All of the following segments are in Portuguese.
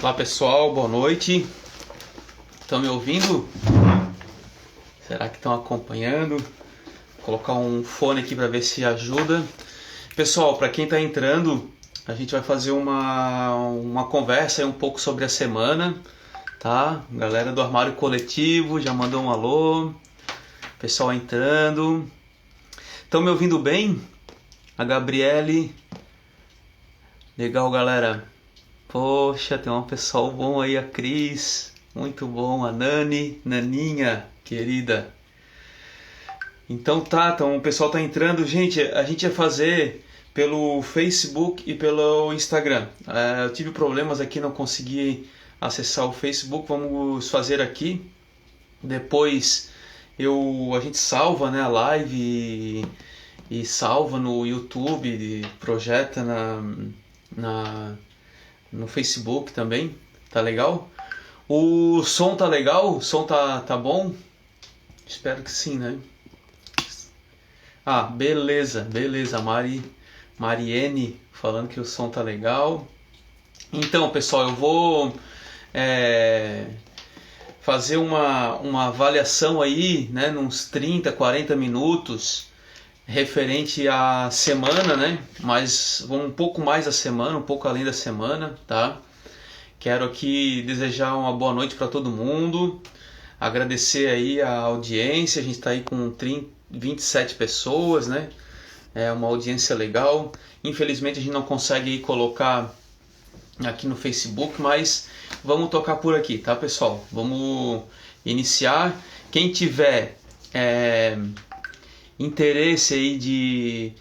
Olá pessoal, boa noite. Estão me ouvindo? Será que estão acompanhando? Vou colocar um fone aqui para ver se ajuda. Pessoal, para quem está entrando, a gente vai fazer uma conversa aí um pouco sobre a semana, tá? Galera do Armário Coletivo já mandou um alô. Pessoal entrando. Estão me ouvindo bem? A Gabriele. Legal, galera. Poxa, tem um pessoal bom aí, a Cris, muito bom, a Nani, Naninha, querida. Então o pessoal tá entrando, gente, a gente ia fazer pelo Facebook e pelo Instagram. Eu tive problemas aqui, não consegui acessar o Facebook, vamos fazer aqui. Depois a gente salva, né, a live e salva no YouTube, projeta no Facebook também, tá legal? O som tá legal? O som tá bom? Espero que sim, né? Ah, beleza. Mariene falando que o som tá legal. Então, pessoal, eu vou fazer uma avaliação aí, né, uns 30, 40 minutos referente à semana, né? Mas vamos um pouco mais da semana, um pouco além da semana, tá? Quero aqui desejar uma boa noite para todo mundo, agradecer aí a audiência. A gente está aí com 27 pessoas, né? É uma audiência legal. Infelizmente a gente não consegue aí colocar aqui no Facebook, mas vamos tocar por aqui, tá, pessoal? Vamos iniciar. Quem tiver interesse aí de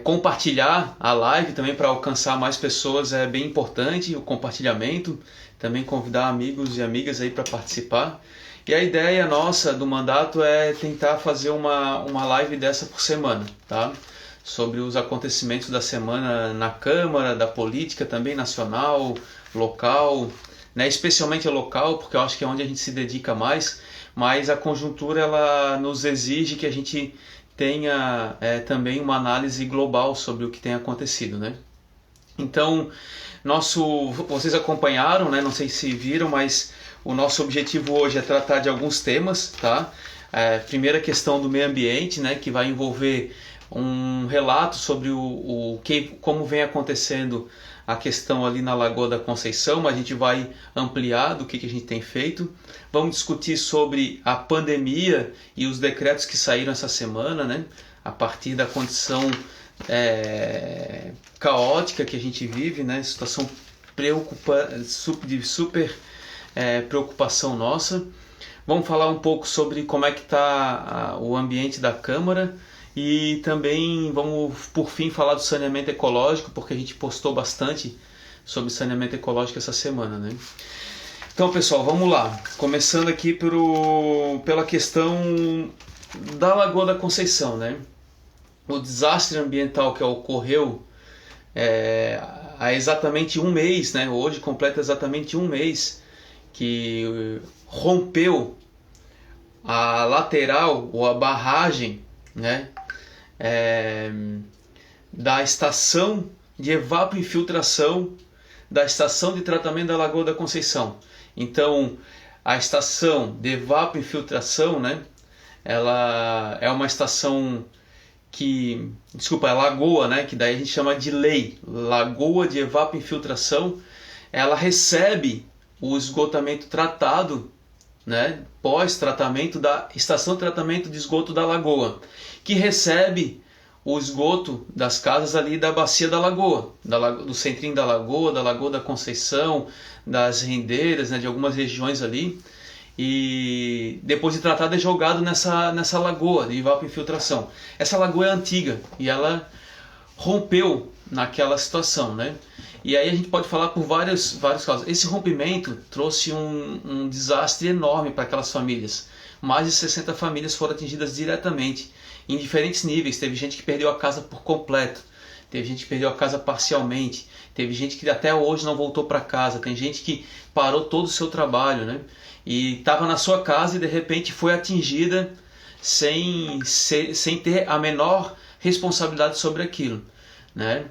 compartilhar a live também para alcançar mais pessoas é bem importante, o compartilhamento, também convidar amigos e amigas aí para participar. E a ideia nossa do mandato é tentar fazer uma live dessa por semana, tá? Sobre os acontecimentos da semana na Câmara, da política também nacional, local, né? Especialmente a local, porque eu acho que é onde a gente se dedica mais, mas a conjuntura ela nos exige que a gente tenha também uma análise global sobre o que tem acontecido, né? Então, vocês acompanharam, né? Não sei se viram, mas o nosso objetivo hoje é tratar de alguns temas, tá? Primeira questão do meio ambiente, né? Que vai envolver um relato sobre como vem acontecendo a questão ali na Lagoa da Conceição, mas a gente vai ampliar do que a gente tem feito. Vamos discutir sobre a pandemia e os decretos que saíram essa semana, né? A partir da condição caótica que a gente vive, né? Situação de super preocupação nossa. Vamos falar um pouco sobre como é que está o ambiente da Câmara. E também vamos, por fim, falar do saneamento ecológico, porque a gente postou bastante sobre saneamento ecológico essa semana, né? Então, pessoal, vamos lá. Começando aqui pela questão da Lagoa da Conceição, né? O desastre ambiental que ocorreu há exatamente um mês, né? Hoje completa exatamente um mês que rompeu a lateral ou a barragem, né? Da estação de evapoinfiltração da estação de tratamento da Lagoa da Conceição. Então, a estação de evapoinfiltração, né, ela é uma estação é lagoa, né, que daí a gente chama de lagoa de evapoinfiltração. Ela recebe o esgotamento tratado, né, pós-tratamento da estação de tratamento de esgoto da lagoa, que recebe o esgoto das casas ali da bacia da lagoa, do centrinho da Lagoa da Conceição, das rendeiras, né, de algumas regiões ali, e depois de tratado é jogado nessa lagoa de evapoinfiltração. Essa lagoa é antiga e ela rompeu naquela situação, né? E aí a gente pode falar por vários casos. Esse rompimento trouxe um desastre enorme para aquelas famílias. Mais de 60 famílias foram atingidas diretamente, em diferentes níveis. Teve gente que perdeu a casa por completo, teve gente que perdeu a casa parcialmente, teve gente que até hoje não voltou para casa, tem gente que parou todo o seu trabalho, né? E estava na sua casa e de repente foi atingida sem ter a menor responsabilidade sobre aquilo, né?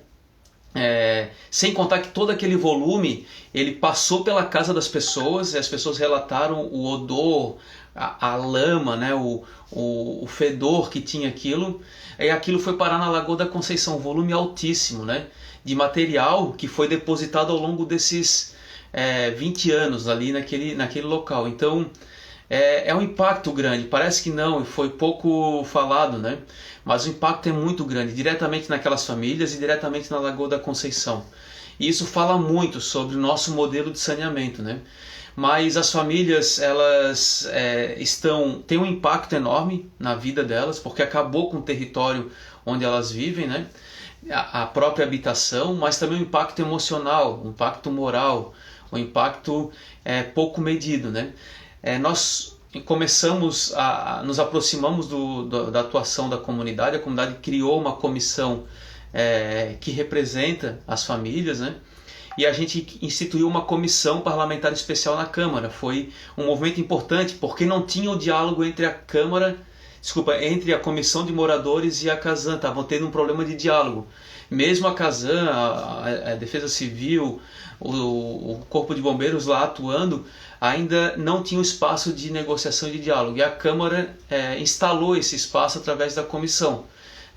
Sem contar que todo aquele volume ele passou pela casa das pessoas e as pessoas relataram o odor, a lama, né, o fedor que tinha aquilo. E aquilo foi parar na Lagoa da Conceição, um volume altíssimo, né, de material que foi depositado ao longo desses 20 anos ali naquele local. Então é um impacto grande, parece que não, foi pouco falado, né? Mas o impacto é muito grande, diretamente naquelas famílias e diretamente na Lagoa da Conceição. E isso fala muito sobre o nosso modelo de saneamento, né? Mas as famílias, elas têm um impacto enorme na vida delas, porque acabou com o território onde elas vivem, né? A própria habitação, mas também o impacto emocional, o impacto moral, o impacto pouco medido, né? Nós nos aproximamos da atuação da comunidade. A comunidade criou uma comissão que representa as famílias, né? E a gente instituiu uma comissão parlamentar especial na Câmara. Foi um movimento importante porque não tinha o diálogo entre entre a Comissão de Moradores e a Casan. Estavam tendo um problema de diálogo. Mesmo a Casan, a Defesa Civil, o Corpo de Bombeiros lá atuando, ainda não tinha um espaço de negociação e de diálogo. E a Câmara instalou esse espaço através da comissão.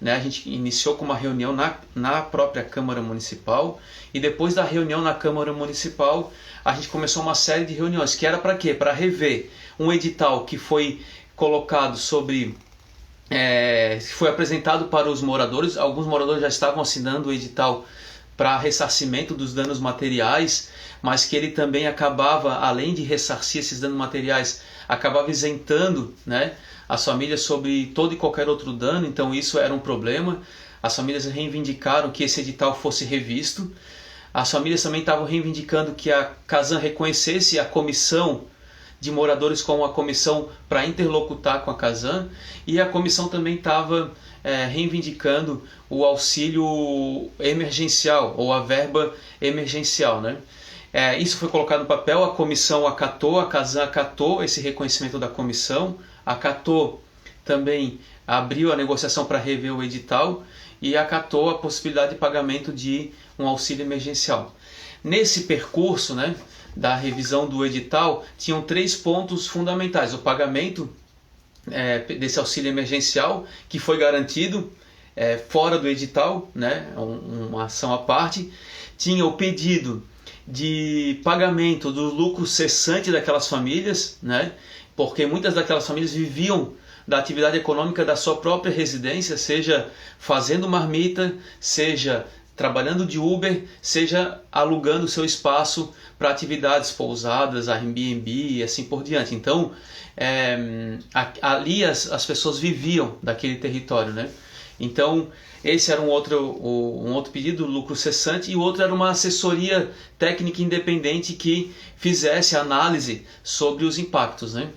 Né? A gente iniciou com uma reunião na própria Câmara Municipal, e depois da reunião na Câmara Municipal, a gente começou uma série de reuniões, que era para quê? Para rever um edital que foi colocado foi apresentado para os moradores. Alguns moradores já estavam assinando o edital para ressarcimento dos danos materiais, mas que ele também acabava, além de ressarcir esses danos materiais, acabava isentando, né, as famílias sobre todo e qualquer outro dano. Então isso era um problema. As famílias reivindicaram que esse edital fosse revisto. As famílias também estavam reivindicando que a Casan reconhecesse a comissão de moradores como uma comissão para interlocutar com a Casan, e a comissão também estava reivindicando o auxílio emergencial, ou a verba emergencial, né? Isso foi colocado no papel, a comissão acatou, a Casan acatou esse reconhecimento da comissão, acatou também, abriu a negociação para rever o edital e acatou a possibilidade de pagamento de um auxílio emergencial. Nesse percurso, né, da revisão do edital, tinham 3 pontos fundamentais: o pagamento desse auxílio emergencial, que foi garantido fora do edital, né, uma ação à parte. Tinha o pedido de pagamento do lucro cessante daquelas famílias, né, porque muitas daquelas famílias viviam da atividade econômica da sua própria residência, seja fazendo marmita, seja trabalhando de Uber, seja alugando seu espaço para atividades, pousadas, Airbnb e assim por diante. Então, ali as pessoas viviam daquele território, né? Então, esse era um outro pedido, lucro cessante, e o outro era uma assessoria técnica independente que fizesse análise sobre os impactos, né?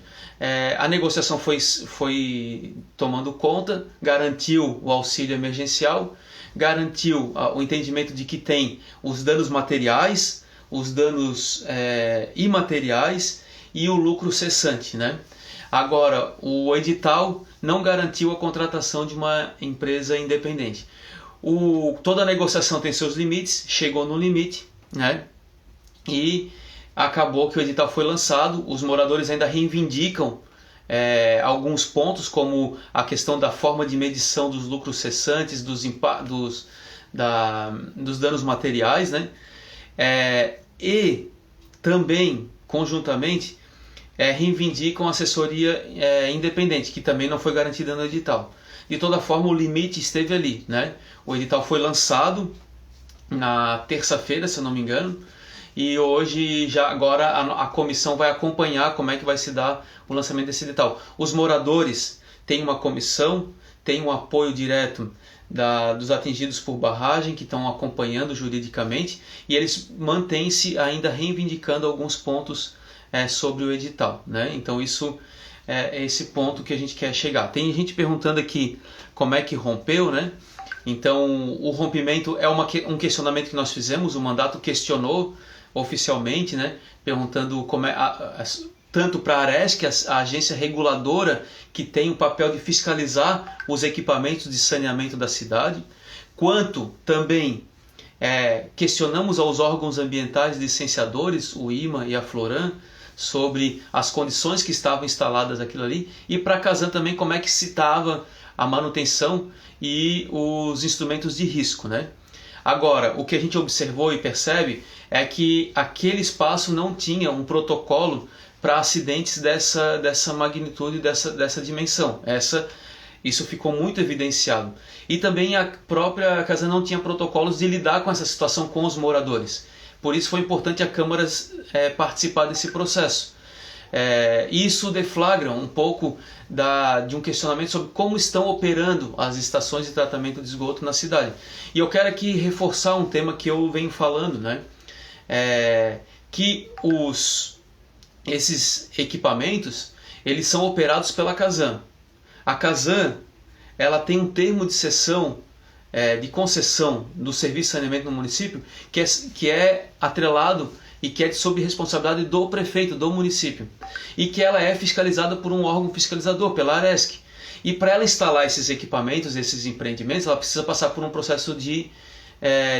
A negociação foi tomando conta, garantiu o auxílio emergencial, garantiu o entendimento de que tem os danos materiais, os danos imateriais e o lucro cessante, né? Agora, o edital não garantiu a contratação de uma empresa independente. Toda negociação tem seus limites, chegou no limite, né? E acabou que o edital foi lançado. Os moradores ainda reivindicam alguns pontos, como a questão da forma de medição dos lucros cessantes, dos danos materiais, né? E também, conjuntamente, reivindicam assessoria independente, que também não foi garantida no edital. De toda forma, o limite esteve ali, né? O edital foi lançado na terça-feira, se eu não me engano, e hoje, agora a comissão vai acompanhar como é que vai se dar o lançamento desse edital. Os moradores têm uma comissão, têm um apoio direto dos atingidos por barragem, que estão acompanhando juridicamente, e eles mantêm-se ainda reivindicando alguns pontos sobre o edital, né? Então isso é esse ponto que a gente quer chegar. Tem gente perguntando aqui como é que rompeu, né? Então o rompimento é um questionamento que nós fizemos. O mandato questionou oficialmente, né? Perguntando como tanto para a ARESC, a agência reguladora que tem o papel de fiscalizar os equipamentos de saneamento da cidade, quanto também questionamos aos órgãos ambientais licenciadores, o IMA e a Floran, sobre as condições que estavam instaladas aquilo ali, e para a Casan também como é que se estava a manutenção e os instrumentos de risco, né? Agora, o que a gente observou e percebe é que aquele espaço não tinha um protocolo para acidentes dessa magnitude, dessa dimensão. Isso ficou muito evidenciado. E também a própria Casan não tinha protocolos de lidar com essa situação com os moradores. Por isso foi importante a Câmara participar desse processo. Isso deflagra um pouco de um questionamento sobre como estão operando as estações de tratamento de esgoto na cidade. E eu quero aqui reforçar um tema que eu venho falando, né? Que esses equipamentos eles são operados pela Casan. A Casan ela tem um termo de cessão, de concessão do serviço de saneamento no município que é atrelado e que é sob responsabilidade do prefeito, do município. E que ela é fiscalizada por um órgão fiscalizador, pela Aresc. E para ela instalar esses equipamentos, esses empreendimentos, ela precisa passar por um processo de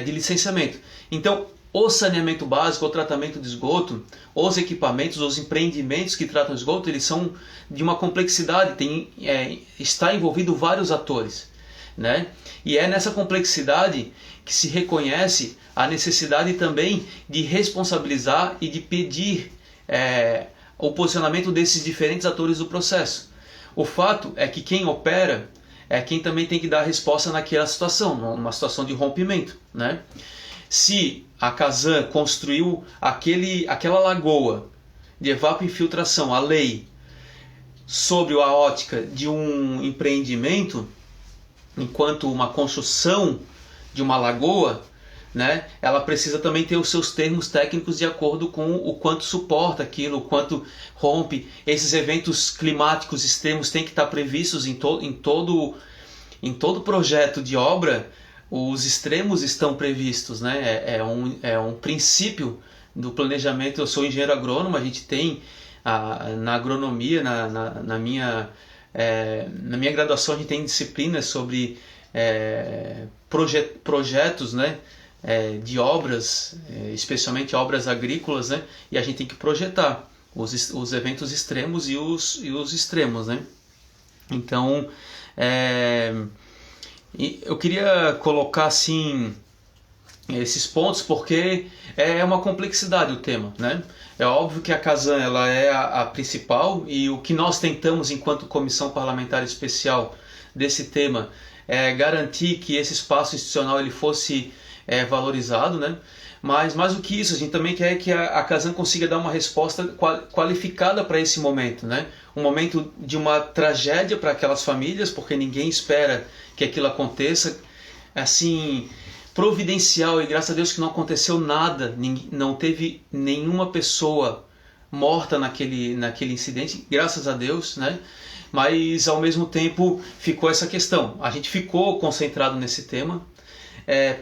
licenciamento. Então, o saneamento básico, o tratamento de esgoto, os equipamentos, os empreendimentos que tratam esgoto, eles são de uma complexidade, está envolvido vários atores, né? E é nessa complexidade que se reconhece a necessidade também de responsabilizar e de pedir o posicionamento desses diferentes atores do processo. O fato é que quem opera é quem também tem que dar a resposta naquela situação, numa situação de rompimento, né? Se a Casan construiu aquela lagoa de evapofiltração, a lei, sobre a ótica de um empreendimento, enquanto uma construção de uma lagoa, né, ela precisa também ter os seus termos técnicos de acordo com o quanto suporta aquilo, o quanto rompe. Esses eventos climáticos extremos têm que estar previstos em todo projeto de obra. Os extremos estão previstos, né? É um princípio do planejamento. Eu sou engenheiro agrônomo, a gente tem na agronomia, na minha graduação, a gente tem disciplinas sobre projetos, né? De obras, especialmente obras agrícolas, né? E a gente tem que projetar os eventos extremos e os extremos, né? Então, eu queria colocar assim esses pontos porque é uma complexidade o tema, né? É óbvio que a Casan ela é a principal, e o que nós tentamos enquanto comissão parlamentar especial desse tema é garantir que esse espaço institucional ele fosse valorizado, né? Mas mais do que isso, a gente também quer que a Casan consiga dar uma resposta qualificada para esse momento, né? Um momento de uma tragédia para aquelas famílias, porque ninguém espera que aquilo aconteça, assim, providencial, e graças a Deus que não aconteceu nada, não teve nenhuma pessoa morta naquele incidente, graças a Deus, né? Mas ao mesmo tempo ficou essa questão, a gente ficou concentrado nesse tema.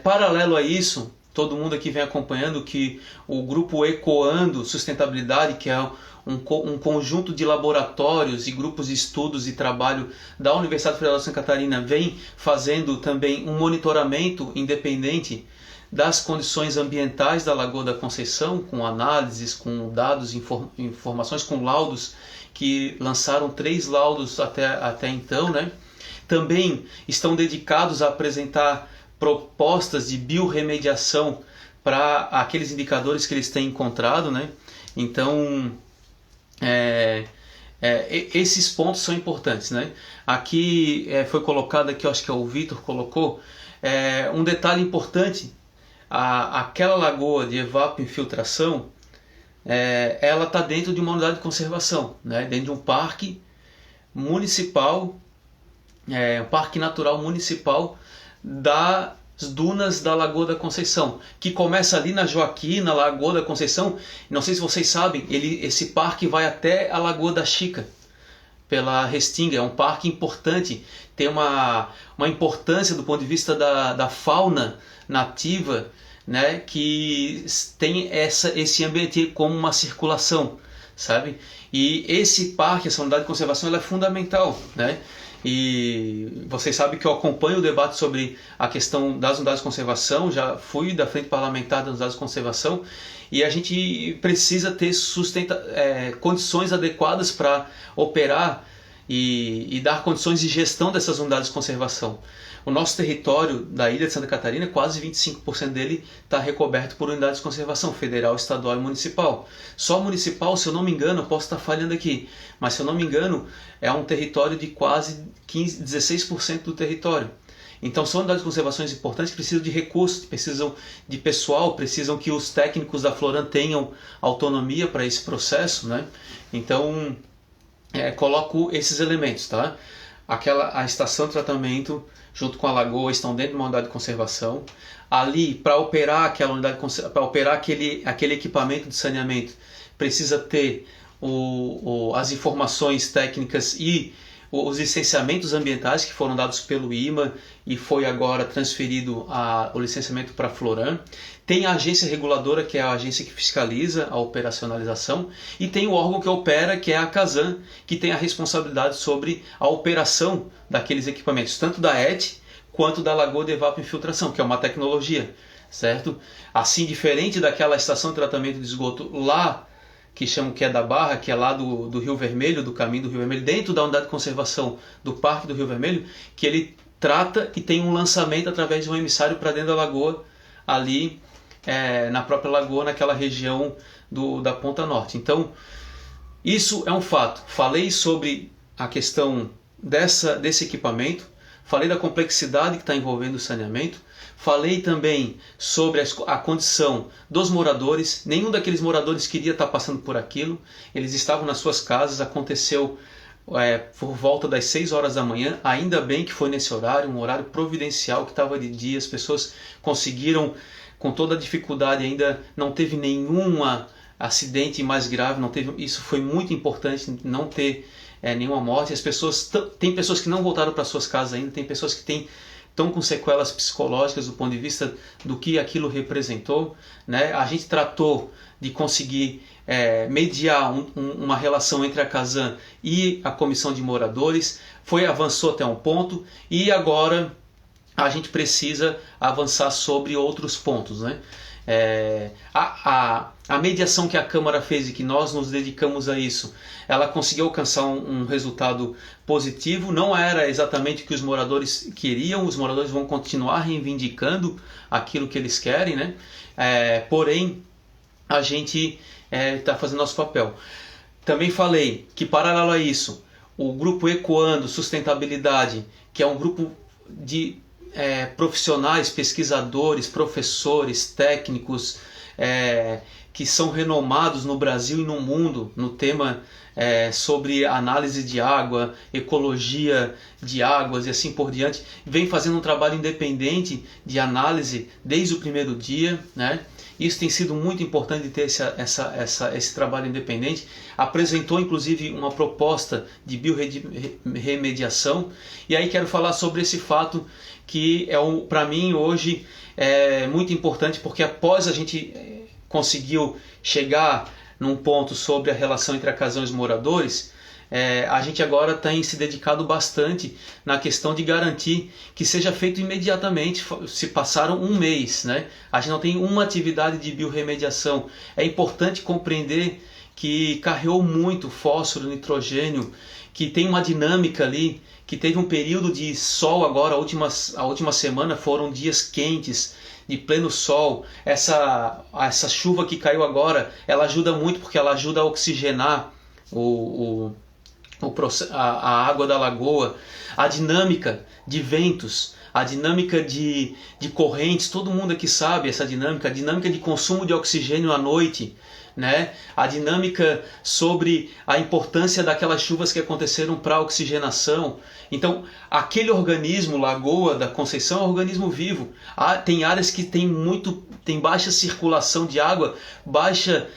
Paralelo a isso, todo mundo aqui vem acompanhando que o grupo Ecoando Sustentabilidade, que é um conjunto de laboratórios e grupos de estudos e trabalho da Universidade Federal de Santa Catarina, vem fazendo também um monitoramento independente das condições ambientais da Lagoa da Conceição, com análises, com dados, informações, com laudos, que lançaram 3 laudos até então, né? Também estão dedicados a apresentar propostas de biorremediação para aqueles indicadores que eles têm encontrado, né? Então, esses pontos são importantes, né? Aqui foi colocado, aqui, eu acho que é o Vitor colocou, um detalhe importante: aquela lagoa de evapofiltração, ela está dentro de uma unidade de conservação, né? Dentro de um parque municipal, um parque natural municipal das dunas da Lagoa da Conceição, que começa ali na Joaquina, Lagoa da Conceição. Não sei se vocês sabem, esse parque vai até a Lagoa da Chica, pela Restinga. É um parque importante, tem uma importância do ponto de vista da fauna nativa, né, que tem esse ambiente como uma circulação, sabe? E esse parque, essa unidade de conservação, ela é fundamental, né? E vocês sabem que eu acompanho o debate sobre a questão das unidades de conservação, já fui da frente parlamentar das unidades de conservação, e a gente precisa ter condições adequadas para operar e dar condições de gestão dessas unidades de conservação. O nosso território da ilha de Santa Catarina, quase 25% dele está recoberto por unidades de conservação federal, estadual e municipal. Só municipal, se eu não me engano, eu posso estar falhando aqui, mas se eu não me engano, é um território de quase 16% do território. Então são unidades de conservação importantes que precisam de recursos, precisam de pessoal, precisam que os técnicos da Floran tenham autonomia para esse processo, né? Então, coloco esses elementos, tá? A estação de tratamento junto com a lagoa estão dentro de uma unidade de conservação. Ali, para operar aquela unidade, para operar aquele equipamento de saneamento, precisa ter as informações técnicas e os licenciamentos ambientais que foram dados pelo IMA e foi agora transferido o licenciamento para a Floran. Tem a agência reguladora, que é a agência que fiscaliza a operacionalização, e tem o órgão que opera, que é a CASAN, que tem a responsabilidade sobre a operação daqueles equipamentos, tanto da ET quanto da lagoa de evapofiltração, que é uma tecnologia, certo? Assim, diferente daquela estação de tratamento de esgoto lá, que chamam que é da Barra, que é lá do Rio Vermelho, do caminho do Rio Vermelho, dentro da unidade de conservação do Parque do Rio Vermelho, que ele trata e tem um lançamento através de um emissário para dentro da lagoa, ali na própria lagoa, naquela região da Ponta Norte. Então, isso é um fato. Falei sobre a questão desse equipamento, falei da complexidade que está envolvendo o saneamento, falei também sobre a condição dos moradores. Nenhum daqueles moradores queria estar passando por aquilo. Eles estavam nas suas casas, aconteceu por volta das 6 horas da manhã, ainda bem que foi nesse horário, um horário providencial, que estava de dia, as pessoas conseguiram, com toda a dificuldade, ainda não teve nenhum acidente mais grave, isso foi muito importante, não ter nenhuma morte. Tem pessoas que não voltaram para suas casas ainda, tem pessoas que estão com sequelas psicológicas do ponto de vista do que aquilo representou, né? A gente tratou de conseguir mediar uma relação entre a CASAN e a comissão de moradores, avançou até um ponto, e agora a gente precisa avançar sobre outros pontos, né? A mediação que a Câmara fez e que nós nos dedicamos a isso, ela conseguiu alcançar um resultado positivo. Não era exatamente o que os moradores queriam, os moradores vão continuar reivindicando aquilo que eles querem, né? Porém, a gente está fazendo nosso papel. Também falei que, paralelo a isso, o grupo Ecoando Sustentabilidade, que é um grupo de profissionais, pesquisadores, professores, técnicos, que são renomados no Brasil e no mundo no tema sobre análise de água, ecologia de águas e assim por diante, vem fazendo um trabalho independente de análise desde o primeiro dia, né? Isso tem sido muito importante de ter esse trabalho independente. Apresentou inclusive uma proposta de biorremediação, e aí quero falar sobre esse fato que para mim hoje é muito importante, porque após a gente conseguiu chegar num ponto sobre a relação entre a CASAN e os moradores, a gente agora tem se dedicado bastante na questão de garantir que seja feito imediatamente. Se passaram um mês, né? A gente não tem uma atividade de biorremediação. É importante compreender que carreou muito fósforo, nitrogênio, que tem uma dinâmica ali, que teve um período de sol agora, a última semana foram dias quentes, de pleno sol. Essa chuva que caiu agora, ela ajuda muito, porque ela ajuda a oxigenar a água da lagoa, a dinâmica de ventos, a dinâmica de correntes. Todo mundo aqui sabe essa dinâmica, a dinâmica de consumo de oxigênio à noite, né? A dinâmica sobre a importância daquelas chuvas que aconteceram para a oxigenação. Então, aquele organismo, Lagoa da Conceição, é um organismo vivo. Tem áreas que tem baixa circulação de água, baixa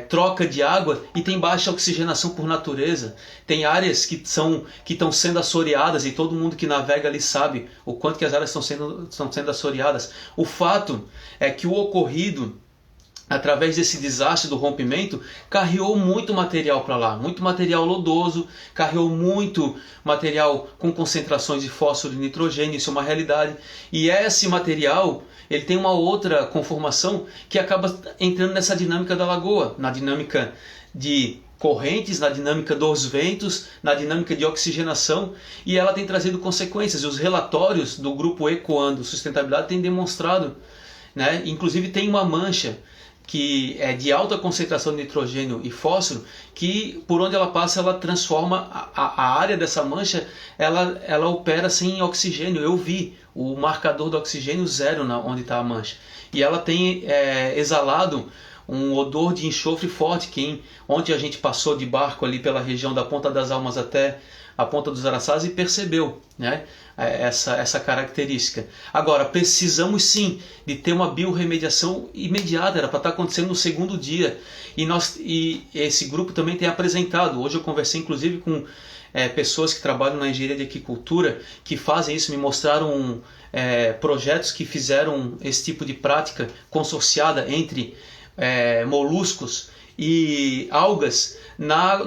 troca de água, e tem baixa oxigenação por natureza. Tem áreas que estão sendo assoreadas, e todo mundo que navega ali sabe o quanto que as áreas estão sendo assoreadas. O fato é que o ocorrido através desse desastre do rompimento, carreou muito material para lá, muito material lodoso, carreou muito material com concentrações de fósforo e nitrogênio, isso é uma realidade. E esse material, ele tem uma outra conformação que acaba entrando nessa dinâmica da lagoa, na dinâmica de correntes, na dinâmica dos ventos, na dinâmica de oxigenação, e ela tem trazido consequências. E os relatórios do grupo Ecoando Sustentabilidade têm demonstrado, né? Inclusive tem uma mancha que é de alta concentração de nitrogênio e fósforo, que por onde ela passa ela transforma a área dessa mancha, ela opera sem oxigênio. Eu vi o marcador do oxigênio zero onde está a mancha. E ela tem exalado um odor de enxofre forte, que ontem a gente passou de barco ali pela região da Ponta das Almas até a Ponta dos Araçás e percebeu, né, essa característica. Agora, precisamos sim de ter uma biorremediação imediata, era para estar acontecendo no segundo dia. E esse grupo também tem apresentado, hoje eu conversei inclusive com pessoas que trabalham na engenharia de aquicultura, que fazem isso, me mostraram projetos que fizeram esse tipo de prática consorciada entre moluscos e algas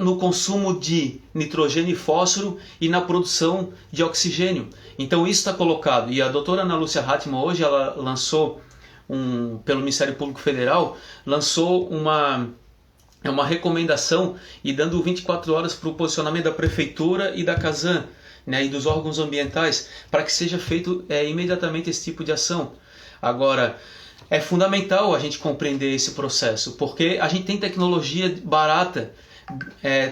no consumo de nitrogênio e fósforo e na produção de oxigênio. Então isso está colocado. E a doutora Ana Lúcia Hartmann hoje ela lançou, pelo Ministério Público Federal, lançou uma recomendação e dando 24 horas para o posicionamento da Prefeitura e da Casan, né, e dos órgãos ambientais, para que seja feito imediatamente esse tipo de ação. Agora, é fundamental a gente compreender esse processo, porque a gente tem tecnologia barata,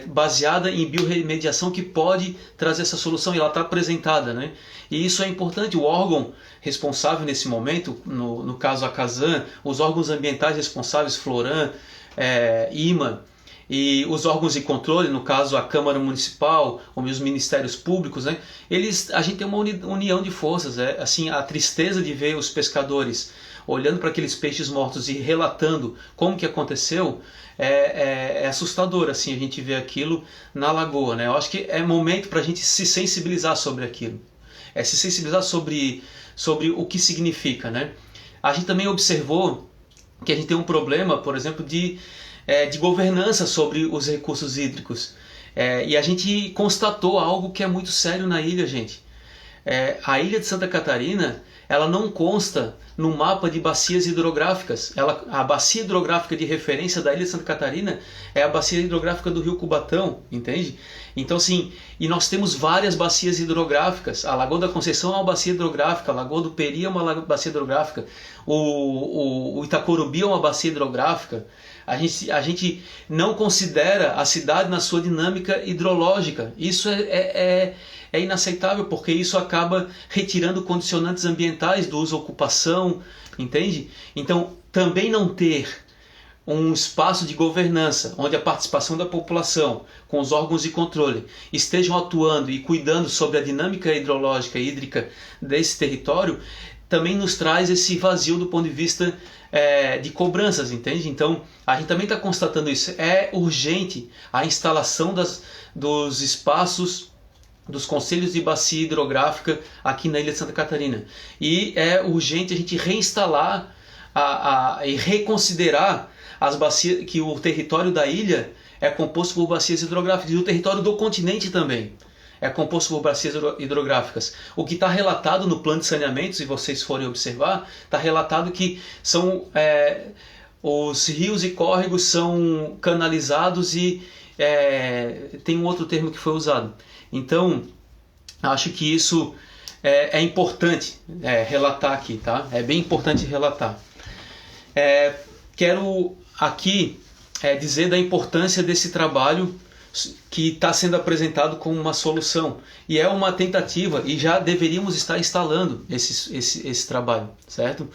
baseada em biorremediação, que pode trazer essa solução, e ela está apresentada, né? E isso é importante. O órgão responsável nesse momento, no caso a Casan, os órgãos ambientais responsáveis, Floran, IMA, e os órgãos de controle, no caso a Câmara Municipal, ou os Ministérios Públicos, né? A gente tem uma união de forças. Assim, a tristeza de ver os pescadores olhando para aqueles peixes mortos e relatando como que aconteceu é assustador, assim, a gente vê aquilo na lagoa, né? Eu acho que é momento para a gente se sensibilizar sobre aquilo, se sensibilizar sobre o que significa, né? A gente também observou que a gente tem um problema, por exemplo, de governança sobre os recursos hídricos, e a gente constatou algo que é muito sério na ilha, gente. A ilha de Santa Catarina, ela não consta no mapa de bacias hidrográficas. A bacia hidrográfica de referência da ilha de Santa Catarina é a bacia hidrográfica do Rio Cubatão, entende? Então, assim, e nós temos várias bacias hidrográficas. A Lagoa da Conceição é uma bacia hidrográfica, a Lagoa do Peri é uma bacia hidrográfica, o Itacorubi é uma bacia hidrográfica. A gente não considera a cidade na sua dinâmica hidrológica. Isso é inaceitável, porque isso acaba retirando condicionantes ambientais do uso ocupação, entende? Então, também não ter um espaço de governança onde a participação da população, com os órgãos de controle, estejam atuando e cuidando sobre a dinâmica hidrológica e hídrica desse território, também nos traz esse vazio do ponto de vista de cobranças, entende? Então, a gente também está constatando isso. É urgente a instalação dos espaços dos conselhos de bacia hidrográfica aqui na ilha de Santa Catarina. E é urgente a gente reinstalar e reconsiderar as bacias, que o território da ilha é composto por bacias hidrográficas, e o território do continente também é composto por bacias hidrográficas. O que está relatado no plano de saneamento, se vocês forem observar, está relatado que os rios e córregos são canalizados e tem um outro termo que foi usado. Então, acho que isso é importante relatar aqui, tá? É bem importante relatar. Quero aqui dizer da importância desse trabalho que está sendo apresentado como uma solução. E é uma tentativa, e já deveríamos estar instalando esse trabalho, certo?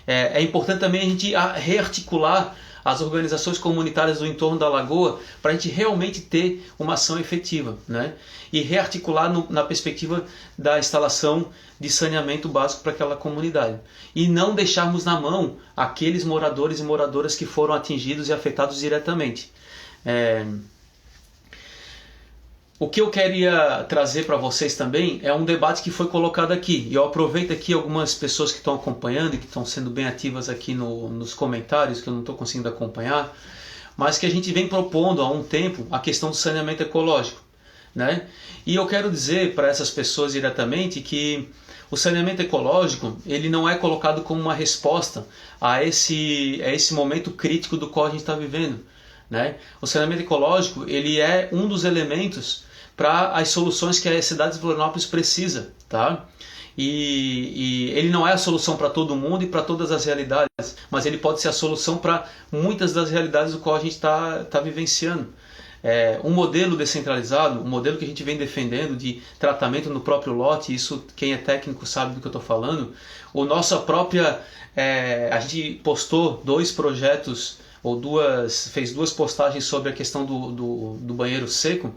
É importante também a gente rearticular as organizações comunitárias do entorno da lagoa para a gente realmente ter uma ação efetiva, né? E rearticular na perspectiva da instalação de saneamento básico para aquela comunidade. E não deixarmos na mão aqueles moradores e moradoras que foram atingidos e afetados diretamente. o que eu queria trazer para vocês também é um debate que foi colocado aqui. E eu aproveito aqui algumas pessoas que estão acompanhando e que estão sendo bem ativas aqui nos comentários, que eu não estou conseguindo acompanhar, mas que a gente vem propondo há um tempo a questão do saneamento ecológico, né? E eu quero dizer para essas pessoas diretamente que o saneamento ecológico ele não é colocado como uma resposta a esse momento crítico do qual a gente está vivendo, né? O saneamento ecológico ele é um dos elementos para as soluções que a cidade de Florianópolis precisa, tá? E ele não é a solução para todo mundo e para todas as realidades, mas ele pode ser a solução para muitas das realidades do qual a gente está vivenciando. Um modelo descentralizado, um modelo que a gente vem defendendo de tratamento no próprio lote, isso quem é técnico sabe do que eu estou falando. A gente postou 2 projetos, fez 2 postagens sobre a questão do banheiro seco.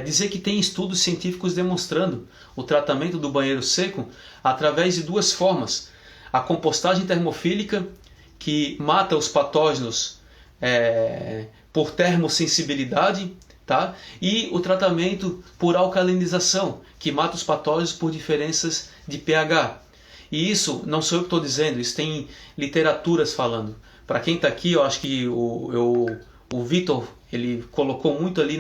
Dizer que tem estudos científicos demonstrando o tratamento do banheiro seco através de 2 formas. A compostagem termofílica, que mata os patógenos por termossensibilidade, tá? E o tratamento por alcalinização, que mata os patógenos por diferenças de pH. E isso não sou eu que estou dizendo, isso tem literaturas falando. Para quem está aqui, eu acho que o Vitor ele colocou muito ali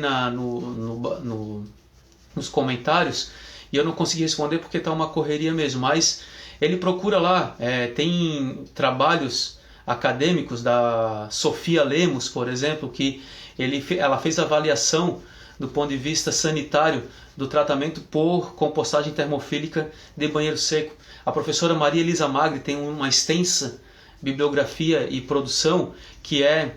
nos comentários e eu não consegui responder porque está uma correria mesmo, mas ele procura lá, tem trabalhos acadêmicos da Sofia Lemos, por exemplo, que ela fez avaliação do ponto de vista sanitário do tratamento por compostagem termofílica de banheiro seco. A professora Maria Elisa Magri tem uma extensa bibliografia e produção que é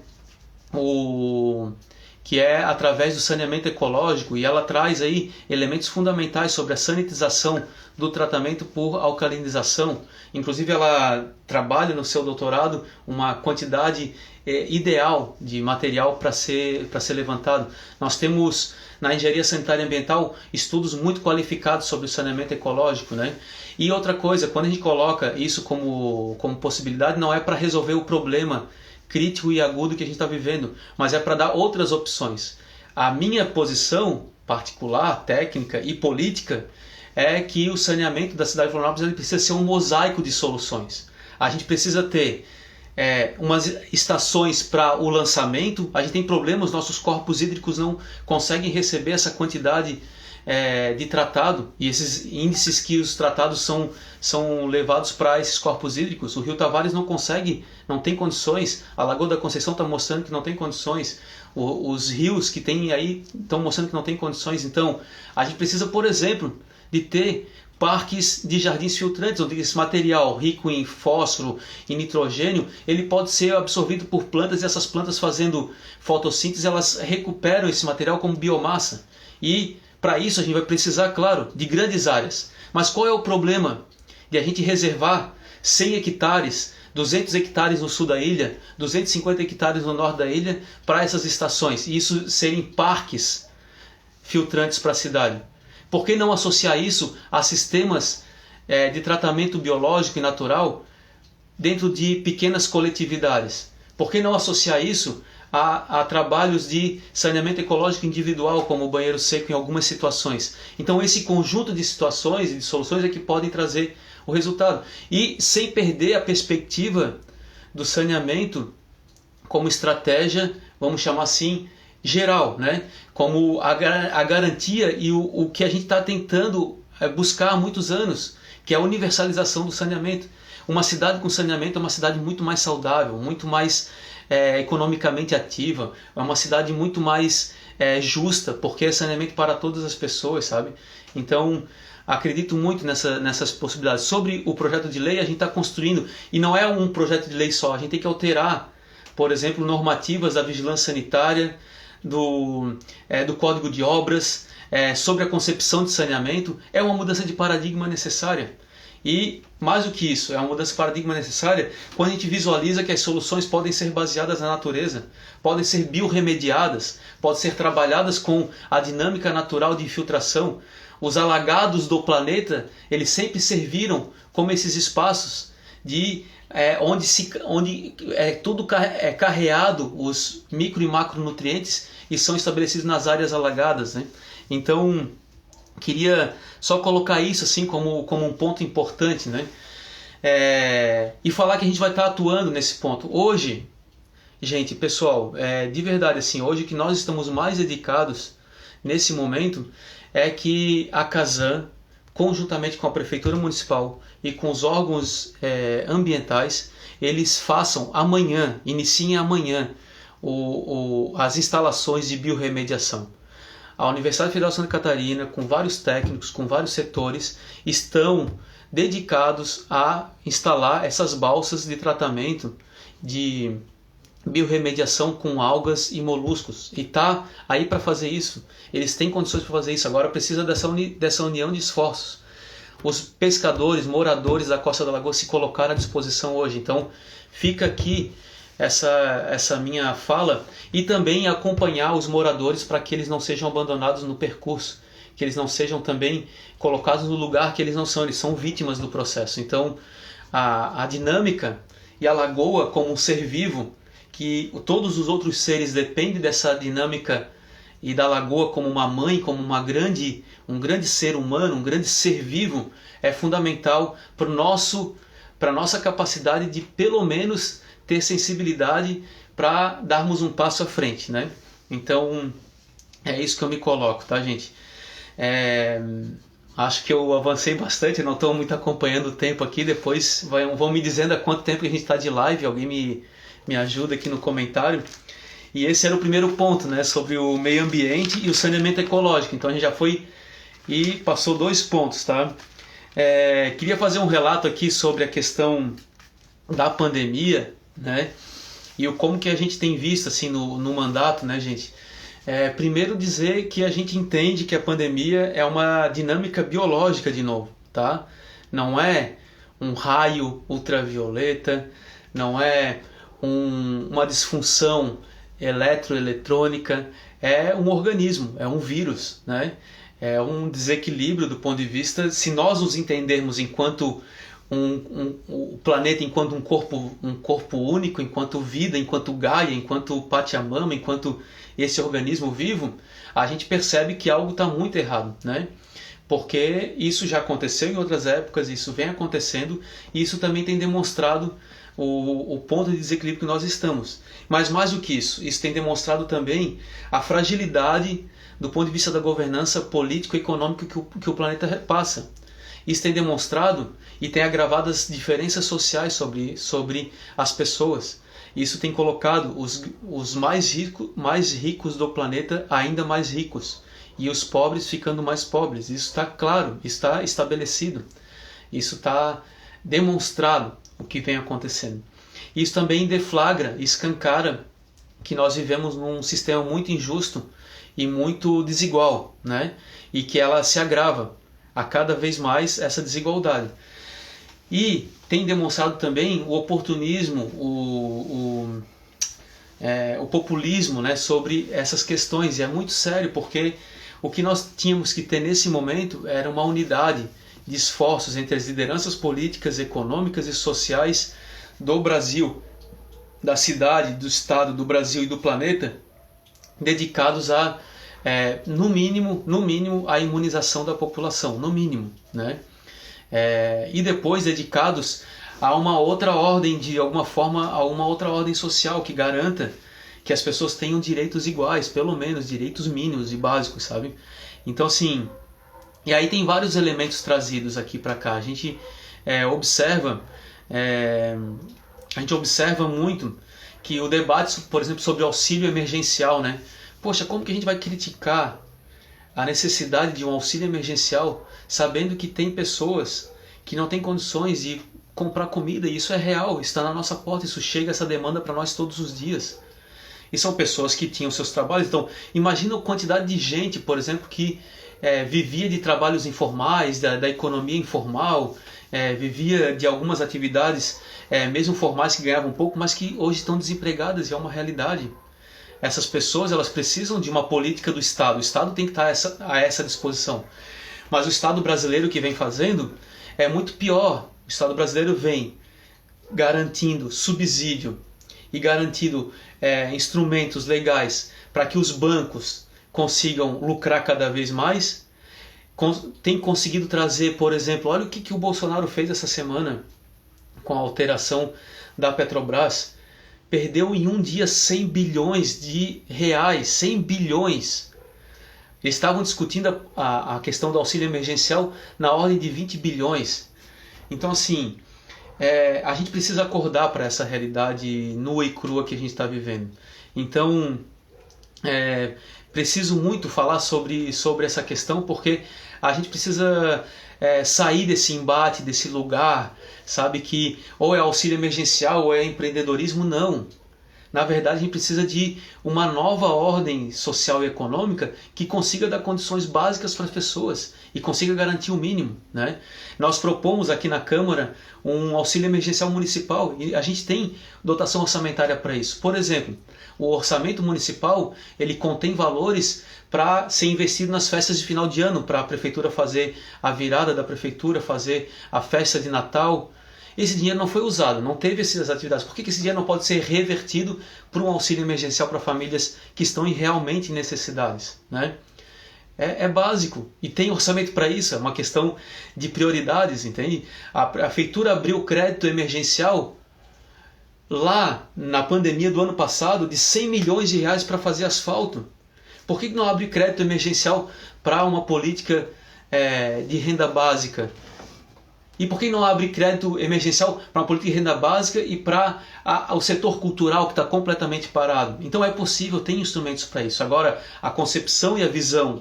através do saneamento ecológico, e ela traz aí elementos fundamentais sobre a sanitização do tratamento por alcalinização. Inclusive ela trabalha no seu doutorado uma quantidade ideal de material para ser levantado. Nós temos na engenharia sanitária e ambiental estudos muito qualificados sobre o saneamento ecológico, né? E outra coisa, quando a gente coloca isso como possibilidade, não é para resolver o problema crítico e agudo que a gente está vivendo, mas é para dar outras opções. A minha posição particular, técnica e política é que o saneamento da cidade de Florianópolis ele precisa ser um mosaico de soluções. A gente precisa ter umas estações para o lançamento. A gente tem problemas, nossos corpos hídricos não conseguem receber essa quantidade de tratado, e esses índices que os tratados são levados para esses corpos hídricos. O Rio Tavares não tem condições, a Lagoa da Conceição está mostrando que não tem condições, os rios que tem aí estão mostrando que não tem condições. Então a gente precisa, por exemplo, de ter parques de jardins filtrantes, onde esse material rico em fósforo e nitrogênio, ele pode ser absorvido por plantas, e essas plantas, fazendo fotossíntese, elas recuperam esse material como biomassa. E para isso a gente vai precisar, claro, de grandes áreas. Mas qual é o problema de a gente reservar 100 hectares, 200 hectares no sul da ilha, 250 hectares no norte da ilha para essas estações, e isso serem parques filtrantes para a cidade? Por que não associar isso a sistemas de tratamento biológico e natural dentro de pequenas coletividades? Por que não associar isso a trabalhos de saneamento ecológico individual, como o banheiro seco em algumas situações? Então esse conjunto de situações e de soluções é que podem trazer o resultado. E sem perder a perspectiva do saneamento como estratégia, vamos chamar assim, geral, né? Como a garantia e o que a gente está tentando buscar há muitos anos, que é a universalização do saneamento. Uma cidade com saneamento é uma cidade muito mais saudável, muito mais economicamente ativa, é uma cidade muito mais justa, porque é saneamento para todas as pessoas, sabe? Então, acredito muito nessas possibilidades. Sobre o projeto de lei, a gente está construindo, e não é um projeto de lei só, a gente tem que alterar, por exemplo, normativas da vigilância sanitária, do Código de Obras, sobre a concepção de saneamento. É uma mudança de paradigma necessária. E mais do que isso, é uma mudança de paradigma necessária quando a gente visualiza que as soluções podem ser baseadas na natureza, podem ser biorremediadas, podem ser trabalhadas com a dinâmica natural de infiltração. Os alagados do planeta, eles sempre serviram como esses espaços onde tudo é carreado, os micro e macronutrientes, e são estabelecidos nas áreas alagadas, né? Então, queria só colocar isso assim como um ponto importante, né? E falar que a gente vai estar atuando nesse ponto. Hoje, gente, pessoal, de verdade, assim, hoje que nós estamos mais dedicados nesse momento é que a Casan, conjuntamente com a Prefeitura Municipal e com os órgãos ambientais, eles façam amanhã, iniciem amanhã, as instalações de biorremediação. A Universidade Federal de Santa Catarina, com vários técnicos, com vários setores, estão dedicados a instalar essas balsas de tratamento de biorremediação com algas e moluscos. E tá aí para fazer isso. Eles têm condições para fazer isso. Agora precisa dessa união de esforços. Os pescadores, moradores da Costa da Lagoa se colocaram à disposição hoje. Então fica aqui essa minha fala e também acompanhar os moradores para que eles não sejam abandonados no percurso, que eles não sejam também colocados no lugar que eles não são, eles são vítimas do processo. Então a dinâmica e a lagoa como um ser vivo, que todos os outros seres dependem dessa dinâmica e da lagoa como uma mãe, como um grande ser humano, um grande ser vivo, é fundamental para a nossa capacidade de pelo menos ter sensibilidade para darmos um passo à frente, né? Então é isso que eu me coloco, tá, gente? Acho que eu avancei bastante, não estou muito acompanhando o tempo aqui. Depois vão me dizendo há quanto tempo que a gente está de live, alguém me ajuda aqui no comentário. E esse era o primeiro ponto, né, sobre o meio ambiente e o saneamento ecológico. Então a gente já foi e passou 2 pontos, tá? Queria fazer um relato aqui sobre a questão da pandemia, né? E como que a gente tem visto assim no mandato, né, gente? Primeiro dizer que a gente entende que a pandemia é uma dinâmica biológica de novo, tá? Não é um raio ultravioleta, não é uma disfunção eletroeletrônica, é um organismo, é um vírus, né? É um desequilíbrio do ponto de vista, se nós nos entendermos enquanto o planeta enquanto um corpo único, enquanto vida, enquanto Gaia, enquanto Pachamama, enquanto esse organismo vivo, a gente percebe que algo está muito errado, né? Porque isso já aconteceu em outras épocas, isso vem acontecendo e isso também tem demonstrado o ponto de desequilíbrio que nós estamos. Mas mais do que isso tem demonstrado também a fragilidade do ponto de vista da governança político-econômica que o planeta passa. Isso tem demonstrado e tem agravado as diferenças sociais sobre as pessoas. Isso tem colocado os mais ricos do planeta ainda mais ricos e os pobres ficando mais pobres. Isso está claro, está estabelecido. Isso está demonstrado o que vem acontecendo. Isso também deflagra, escancara que nós vivemos num sistema muito injusto e muito desigual, né? E que ela se agrava a cada vez mais essa desigualdade. E tem demonstrado também o oportunismo, o populismo, né, sobre essas questões. E é muito sério, porque o que nós tínhamos que ter nesse momento era uma unidade de esforços entre as lideranças políticas, econômicas e sociais do Brasil, da cidade, do estado, do Brasil e do planeta, dedicados a, no mínimo, a imunização da população, no mínimo, né? E depois dedicados a uma outra ordem, de alguma forma, a uma outra ordem social que garanta que as pessoas tenham direitos iguais, pelo menos direitos mínimos e básicos, sabe? Então, assim, e aí tem vários elementos trazidos aqui para cá. A gente observa muito que o debate, por exemplo, sobre auxílio emergencial, né? Poxa, como que a gente vai criticar a necessidade de um auxílio emergencial sabendo que tem pessoas que não têm condições de comprar comida? E isso é real, está na nossa porta, isso chega, essa demanda para nós todos os dias. E são pessoas que tinham seus trabalhos. Então, imagina a quantidade de gente, por exemplo, que vivia de trabalhos informais, da economia informal, vivia de algumas atividades, mesmo formais, que ganhavam pouco, mas que hoje estão desempregadas, e é uma realidade. Essas pessoas, elas precisam de uma política do Estado. O Estado tem que estar a essa disposição. Mas o Estado brasileiro que vem fazendo é muito pior. O Estado brasileiro vem garantindo subsídio e garantindo instrumentos legais para que os bancos consigam lucrar cada vez mais, tem conseguido trazer, por exemplo, olha o que o Bolsonaro fez essa semana com a alteração da Petrobras. Perdeu em um dia 100 bilhões de reais, 100 bilhões. Eles estavam discutindo a questão do auxílio emergencial na ordem de 20 bilhões. Então, assim, a gente precisa acordar para essa realidade nua e crua que a gente está vivendo. Então, preciso muito falar sobre essa questão, porque a gente precisa sair desse embate, desse lugar, sabe, que ou é auxílio emergencial ou é empreendedorismo. Não. Na verdade, a gente precisa de uma nova ordem social e econômica que consiga dar condições básicas para as pessoas e consiga garantir o mínimo, né? Nós propomos aqui na Câmara um auxílio emergencial municipal e a gente tem dotação orçamentária para isso. Por exemplo, o orçamento municipal, ele contém valores para ser investido nas festas de final de ano, para a prefeitura fazer a virada da prefeitura, fazer a festa de Natal. Esse dinheiro não foi usado, não teve essas atividades. Por que esse dinheiro não pode ser revertido para um auxílio emergencial para famílias que estão realmente em necessidades, né? É básico e tem orçamento para isso, é uma questão de prioridades, entende? A prefeitura abriu crédito emergencial lá na pandemia do ano passado de 100 milhões de reais para fazer asfalto. Por que não abre crédito emergencial para uma política de renda básica? E por que não abre crédito emergencial para uma política de renda básica e para o setor cultural que está completamente parado? Então é possível, tem instrumentos para isso. Agora, a concepção e a visão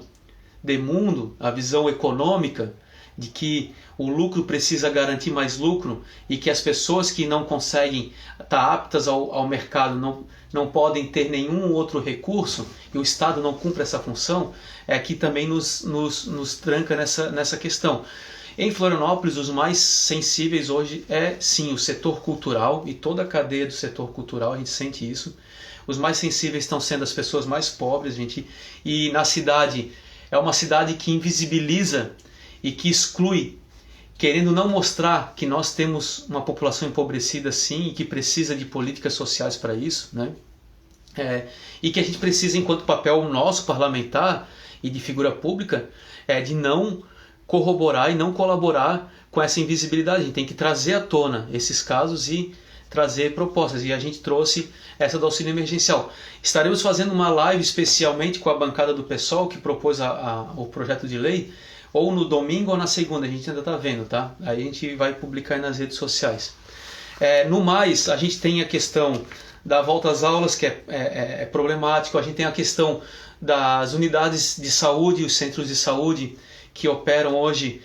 de mundo, a visão econômica, de que o lucro precisa garantir mais lucro e que as pessoas que não conseguem estar aptas ao mercado não podem ter nenhum outro recurso e o Estado não cumpre essa função, que também nos tranca nessa questão. Em Florianópolis, os mais sensíveis hoje sim o setor cultural e toda a cadeia do setor cultural, a gente sente isso. Os mais sensíveis estão sendo as pessoas mais pobres, gente. E na cidade, é uma cidade que invisibiliza e que exclui, querendo não mostrar que nós temos uma população empobrecida sim e que precisa de políticas sociais para isso, né? E que a gente precisa, enquanto papel nosso parlamentar e de figura pública, de não corroborar e não colaborar com essa invisibilidade. A gente tem que trazer à tona esses casos e trazer propostas. E a gente trouxe essa do auxílio emergencial. Estaremos fazendo uma live especialmente com a bancada do PSOL que propôs o projeto de lei, ou no domingo ou na segunda, a gente ainda está vendo, tá? Aí a gente vai publicar nas redes sociais. No mais, a gente tem a questão da volta às aulas, que é problemático. A gente tem a questão das unidades de saúde, os centros de saúde, que operam hoje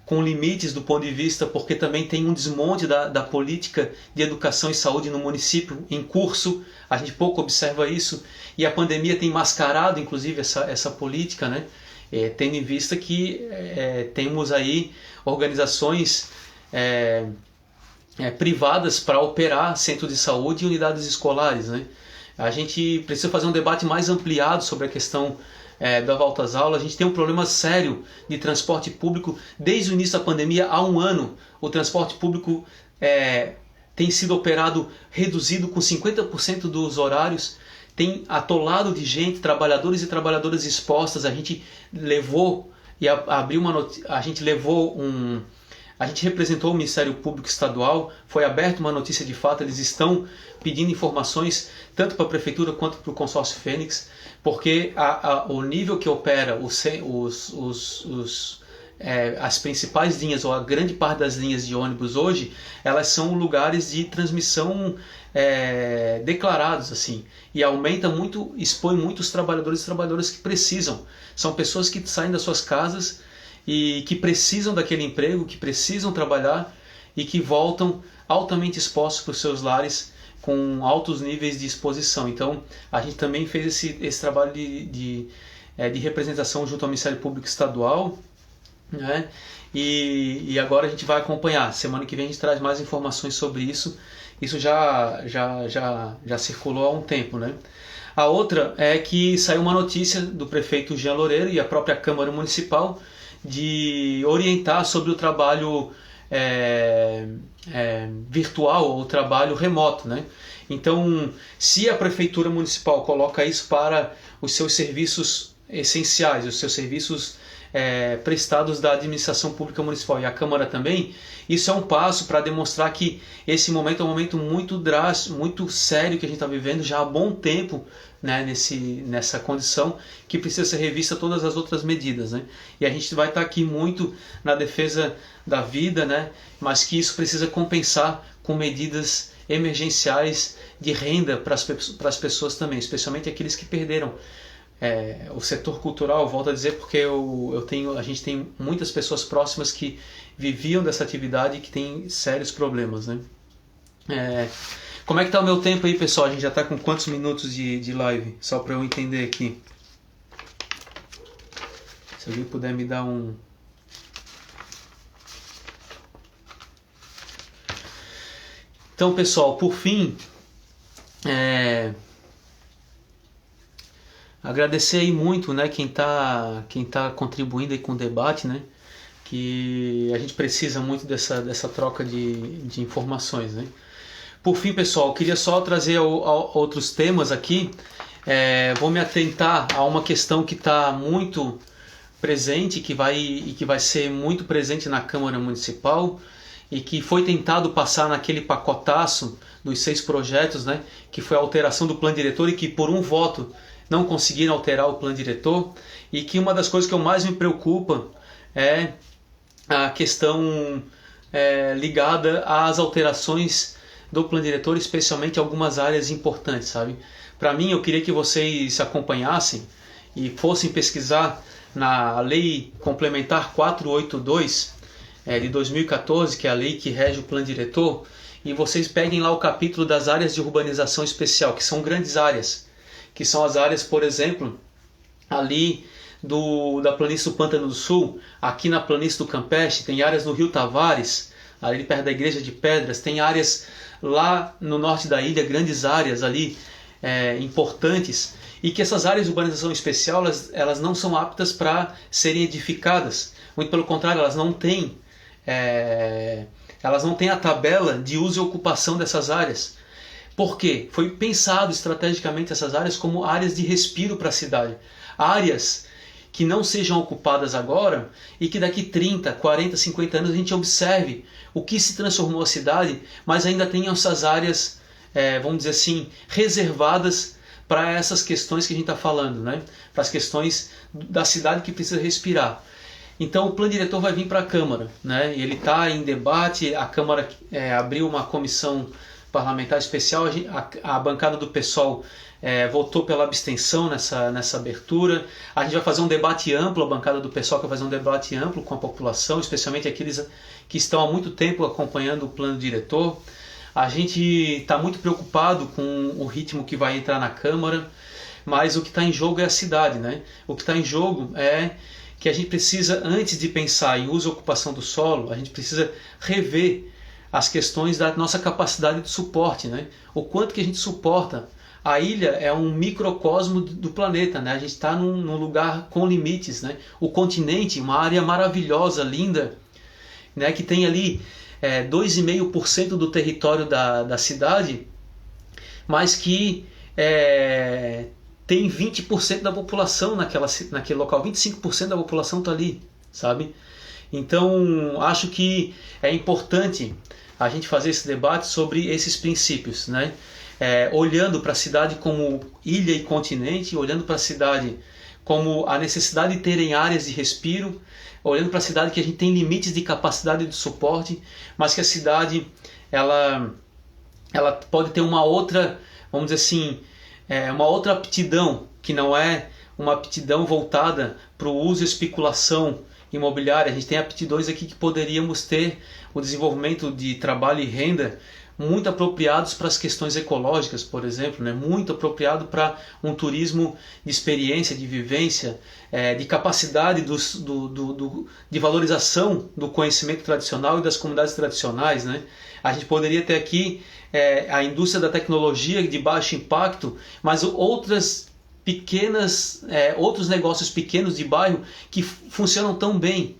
com limites do ponto de vista, porque também tem um desmonte da política de educação e saúde no município em curso. A gente pouco observa isso e a pandemia tem mascarado inclusive essa política, né? Tendo em vista que temos aí organizações privadas para operar centros de saúde e unidades escolares, né? A gente precisa fazer um debate mais ampliado sobre a questão da volta às aulas. A gente tem um problema sério de transporte público. Desde o início da pandemia, há um ano, o transporte público tem sido operado, reduzido com 50% dos horários, tem atolado de gente, trabalhadores e trabalhadoras expostas. A gente levou e abriu a gente representou o Ministério Público Estadual, foi aberta uma notícia de fato, eles estão pedindo informações tanto para a Prefeitura quanto para o Consórcio Fênix, porque o nível que opera as principais linhas, ou a grande parte das linhas de ônibus hoje, elas são lugares de transmissão declarados, assim, e aumenta muito, expõe muito os trabalhadores e trabalhadoras que precisam. São pessoas que saem das suas casas e que precisam daquele emprego, que precisam trabalhar e que voltam altamente expostos para os seus lares com altos níveis de exposição. Então a gente também fez esse trabalho de representação junto ao Ministério Público Estadual, né? E agora a gente vai acompanhar. Semana que vem a gente traz mais informações sobre isso. Isso já circulou há um tempo, né? A outra é que saiu uma notícia do prefeito Jean Loureiro e a própria Câmara Municipal de orientar sobre o trabalho virtual ou trabalho remoto, né? Então, se a Prefeitura Municipal coloca isso para os seus serviços essenciais, os seus serviços prestados da administração pública municipal e a Câmara também, isso é um passo para demonstrar que esse momento é um momento muito drástico, muito sério que a gente está vivendo já há bom tempo, né, nessa condição que precisa ser revista todas as outras medidas, né? E a gente vai estar aqui muito na defesa da vida, né, mas que isso precisa compensar com medidas emergenciais de renda para as pessoas também, especialmente aqueles que perderam o setor cultural. Volto a dizer porque a gente tem muitas pessoas próximas que viviam dessa atividade e que têm sérios problemas, né? Como é que está o meu tempo aí, pessoal? A gente já está com quantos minutos de live? Só para eu entender aqui. Se alguém puder me dar um... Então, pessoal, por fim, agradecer aí muito, né, quem tá contribuindo aí com o debate, né, que a gente precisa muito dessa troca de informações, né. Por fim, pessoal, eu queria só trazer outros temas aqui. Vou me atentar a uma questão que está muito presente, que vai ser muito presente na Câmara Municipal e que foi tentado passar naquele pacotaço dos 6 projetos, né, que foi a alteração do plano diretor e que por um voto não conseguiram alterar o plano diretor, e que uma das coisas que eu mais me preocupa é a questão ligada às alterações do plano diretor, especialmente algumas áreas importantes, sabe? Para mim, eu queria que vocês acompanhassem e fossem pesquisar na Lei Complementar 482 de 2014, que é a lei que rege o plano diretor, e vocês peguem lá o capítulo das áreas de urbanização especial, que são grandes áreas, que são as áreas, por exemplo, ali da planície do Pântano do Sul, aqui na planície do Campeche, tem áreas no Rio Tavares, ali perto da Igreja de Pedras, tem áreas lá no norte da ilha, grandes áreas ali importantes, e que essas áreas de urbanização especial, elas não são aptas para serem edificadas, muito pelo contrário, elas não têm a tabela de uso e ocupação dessas áreas. Por quê? Foi pensado estrategicamente essas áreas como áreas de respiro para a cidade. Áreas que não sejam ocupadas agora e que daqui 30, 40, 50 anos a gente observe o que se transformou a cidade, mas ainda tenham essas áreas, vamos dizer assim, reservadas para essas questões que a gente está falando, né? Para as questões da cidade que precisa respirar. Então o plano diretor vai vir para a Câmara, né? Ele está em debate, a Câmara abriu uma comissão parlamentar especial, a bancada do PSOL votou pela abstenção nessa abertura. A gente vai fazer um debate amplo, a bancada do PSOL vai fazer um debate amplo com a população, especialmente aqueles que estão há muito tempo acompanhando o plano diretor. A gente está muito preocupado com o ritmo que vai entrar na Câmara, mas o que está em jogo é a cidade, né? O que está em jogo é que a gente precisa, antes de pensar em uso e ocupação do solo, a gente precisa rever as questões da nossa capacidade de suporte, né? O quanto que a gente suporta. A ilha é um microcosmo do planeta, né? A gente está num lugar com limites, né? O continente, uma área maravilhosa, linda, né? Que tem ali 2,5% do território da cidade, mas que tem 20% da população naquele local, 25% da população está ali, sabe? Então, acho que é importante a gente fazer esse debate sobre esses princípios, né? Olhando para a cidade como ilha e continente, olhando para a cidade como a necessidade de terem áreas de respiro, olhando para a cidade que a gente tem limites de capacidade de suporte, mas que a cidade ela pode ter uma outra, vamos dizer assim, uma outra aptidão, que não é uma aptidão voltada para o uso e especulação imobiliária. A gente tem aptidões aqui que poderíamos ter o desenvolvimento de trabalho e renda muito apropriados para as questões ecológicas, por exemplo, né? Muito apropriado para um turismo de experiência, de vivência, de capacidade de valorização do conhecimento tradicional e das comunidades tradicionais, né? A gente poderia ter aqui a indústria da tecnologia de baixo impacto, mas outros negócios pequenos de bairro que funcionam tão bem.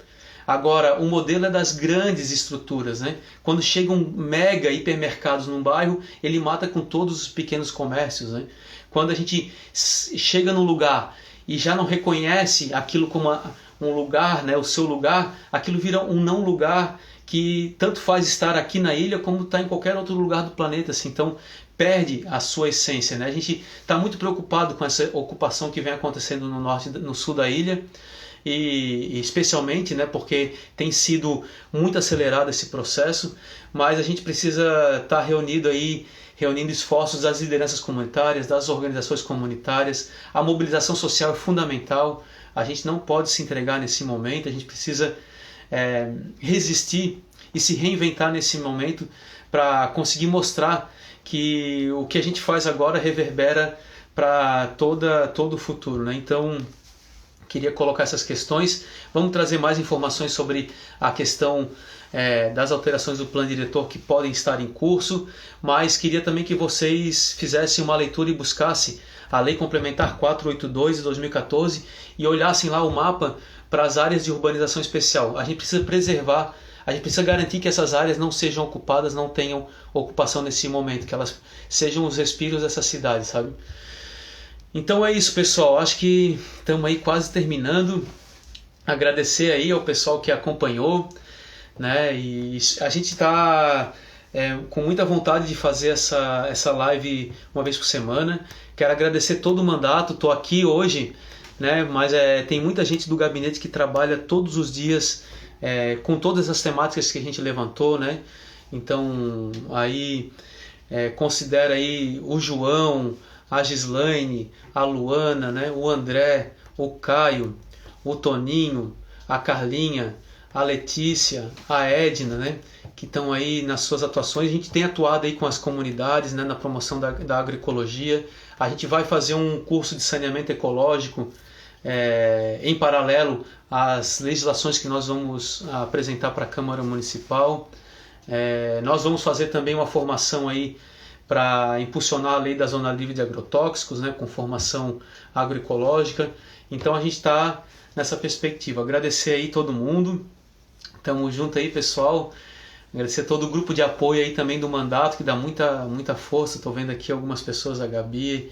Agora, o modelo é das grandes estruturas, né? Quando chegam mega hipermercados num bairro, ele mata com todos os pequenos comércios, né? Quando a gente chega num lugar e já não reconhece aquilo como um lugar, né, o seu lugar, aquilo vira um não lugar que tanto faz estar aqui na ilha como estar em qualquer outro lugar do planeta. Assim. Então perde a sua essência. Né? A gente está muito preocupado com essa ocupação que vem acontecendo no norte, no sul da ilha, e especialmente, né, porque tem sido muito acelerado esse processo, mas a gente precisa estar reunindo esforços das lideranças comunitárias, das organizações comunitárias. A mobilização social é fundamental. A gente não pode se entregar nesse momento, a gente precisa resistir e se reinventar nesse momento para conseguir mostrar que o que a gente faz agora reverbera para todo o futuro. Né? Então, queria colocar essas questões. Vamos trazer mais informações sobre a questão das alterações do plano diretor que podem estar em curso, mas queria também que vocês fizessem uma leitura e buscassem a Lei Complementar 482 de 2014 e olhassem lá o mapa para as áreas de urbanização especial. A gente precisa preservar, a gente precisa garantir que essas áreas não sejam ocupadas, não tenham ocupação nesse momento, que elas sejam os respiros dessa cidade, sabe? Então é isso, pessoal. Acho que estamos aí quase terminando. Agradecer aí ao pessoal que acompanhou, né? E a gente está com muita vontade de fazer essa live uma vez por semana. Quero agradecer todo o mandato. Estou aqui hoje, né? Mas tem muita gente do gabinete que trabalha todos os dias com todas as temáticas que a gente levantou, né? Então aí considera aí o João, a Gislaine, a Luana, né? O André, o Caio, o Toninho, a Carlinha, a Letícia, a Edna, né? Que estão aí nas suas atuações. A gente tem atuado aí com as comunidades, né? Na promoção da agroecologia. A gente vai fazer um curso de saneamento ecológico em paralelo às legislações que nós vamos apresentar para a Câmara Municipal. Nós vamos fazer também uma formação aí para impulsionar a lei da Zona Livre de Agrotóxicos, né, com formação agroecológica. Então a gente está nessa perspectiva. Agradecer aí todo mundo. Tamo junto aí, pessoal. Agradecer todo o grupo de apoio aí também do mandato, que dá muita força. Estou vendo aqui algumas pessoas, a Gabi,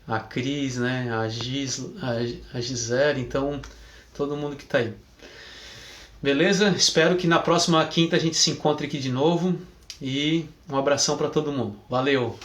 a Cris, né, a Gisele, então todo mundo que está aí. Beleza? Espero que na próxima quinta a gente se encontre aqui de novo. E um abração para todo mundo. Valeu!